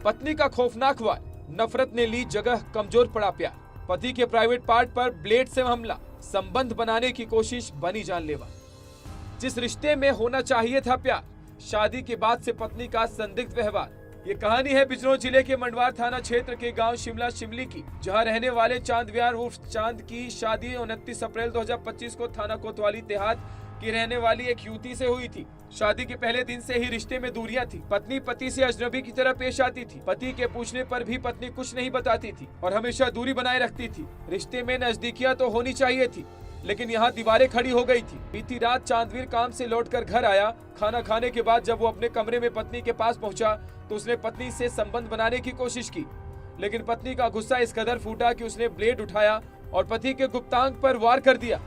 पत्नी का खौफनाक वार, नफरत ने ली जगह, कमजोर पड़ा प्यार। पति के प्राइवेट पार्ट पर ब्लेड से हमला, संबंध बनाने की कोशिश बनी जानलेवा। जिस रिश्ते में होना चाहिए था प्यार, शादी के बाद से पत्नी का संदिग्ध व्यवहार। ये कहानी है बिजनौर जिले के मंडवार थाना क्षेत्र के गांव शिमला शिमली की, जहां रहने वाले चांद विहार उर्फ चांद की शादी 29 अप्रैल 2025 को थाना कोतवाली देहात की रहने वाली एक युवती से हुई थी। शादी के पहले दिन से ही रिश्ते में दूरियां थी। पत्नी पति से अजनबी की तरह पेश आती थी। पति के पूछने पर भी पत्नी कुछ नहीं बताती थी और हमेशा दूरी बनाए रखती थी। रिश्ते में नजदीकियां तो होनी चाहिए थी, लेकिन यहाँ दीवारें खड़ी हो गई थी। बीती रात चांदवीर काम से लौटकर घर आया। खाना खाने के बाद जब वो अपने कमरे में पत्नी के पास पहुंचा तो उसने पत्नी से संबंध बनाने की कोशिश की, लेकिन पत्नी का गुस्सा इस कदर फूटा कि उसने ब्लेड उठाया और पति के गुप्तांग पर वार कर दिया।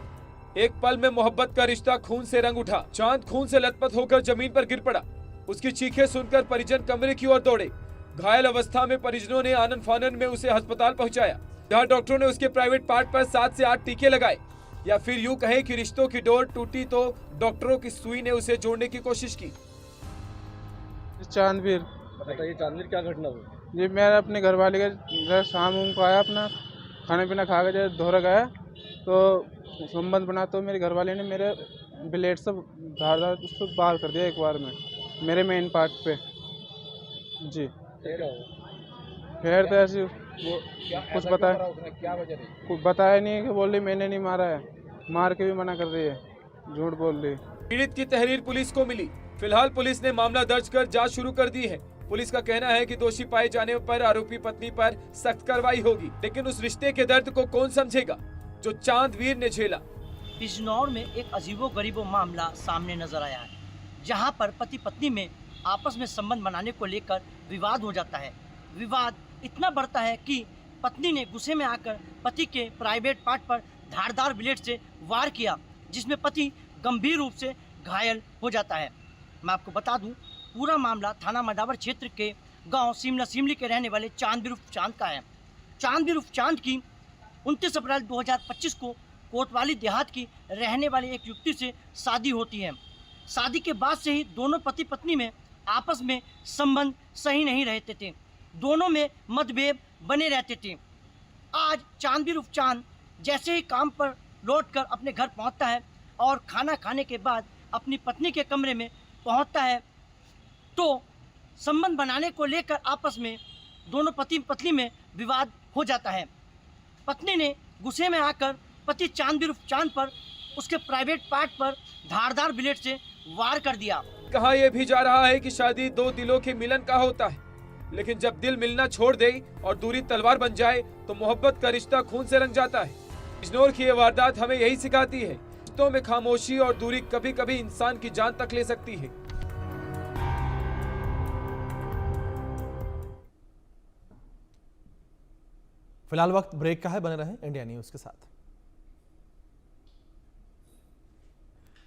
एक पल में मोहब्बत का रिश्ता खून से रंग उठा। चांद खून से लथपथ होकर जमीन पर गिर पड़ा। उसकी चीखें सुनकर परिजन कमरे की ओर दौड़े। घायल अवस्था में परिजनों ने आनन फानन में उसे अस्पताल पहुंचाया, जहां डॉक्टरों ने उसके प्राइवेट पार्ट पर 7 से 8 टीके लगाए। या फिर यूं कहें कि रिश्तों की डोर टूटी तो डॉक्टरों की सुई ने उसे जोड़ने की कोशिश की। चांदवीर, बताइए चांदवीर क्या घटना हुई? ये मेरा अपने घर वाले के घर शाम को आया, अपना खाना पीना खा के जब दोहरा गया तो संबंध बना, तो मेरे घर वाले ने मेरे ब्लेड से धार उसको बाहर कर दिया एक बार में मेरे मेन पार्ट पे जी। फिर तो ऐसे कुछ बताया, क्या वजह रही? कुछ बताया नहीं कि बोल रही मैंने नहीं मारा है, मार के भी मना कर रही है, झूठ बोल रही। पीड़ित की तहरीर पुलिस को मिली। फिलहाल पुलिस ने मामला दर्ज कर जांच शुरू कर दी है। पुलिस का कहना है कि दोषी पाए जाने पर आरोपी पत्नी पर सख्त कार्रवाई होगी, लेकिन उस रिश्ते के दर्द को कौन समझेगा जो चांदवीर ने झेला। बिजनौर में एक अजीबो-गरीबो मामला सामने नजर आया है, जहां पर पति पत्नी में आपस में संबंध बनाने को लेकर विवाद हो जाता है। विवाद इतना बढ़ता है कि पत्नी ने गुस्से में आकर पति के प्राइवेट पार्ट पर धारदार ब्लेड से वार किया, जिसमें पति गंभीर रूप से घायल हो जाता है। मैं आपको बता दूं, पूरा मामला थाना मंडावर क्षेत्र के गांव शिमला शिमली के रहने वाले चांदवीर उर्फ चांद का है। चांदवीर उर्फ चांद की 29 अप्रैल 2025 को कोतवाली देहात की रहने वाली एक युवती से शादी होती है। शादी के बाद से ही दोनों पति पत्नी में आपस में संबंध सही नहीं रहते थे। दोनों में मतभेद बने रहते थे। आज चांदवीर उर्फ चांद जैसे ही काम पर लौटकर अपने घर पहुंचता है और खाना खाने के बाद अपनी पत्नी के कमरे में पहुंचता है, तो संबंध बनाने को लेकर आपस में दोनों पति पत्नी में विवाद हो जाता है। पत्नी ने गुस्से में आकर पति चांदवीर उर्फ चांद पर उसके प्राइवेट पार्ट पर धारदार ब्लेड से वार कर दिया। कहा यह भी जा रहा है कि शादी दो दिलों के मिलन का होता है, लेकिन जब दिल मिलना छोड़ दे और दूरी तलवार बन जाए तो मोहब्बत का रिश्ता खून से रंग जाता है। बिजनौर की यह वारदात हमें यही सिखाती है, रिश्तों में खामोशी और दूरी कभी कभी इंसान की जान तक ले सकती है। फिलहाल वक्त ब्रेक का है, बने रहें इंडिया न्यूज के साथ।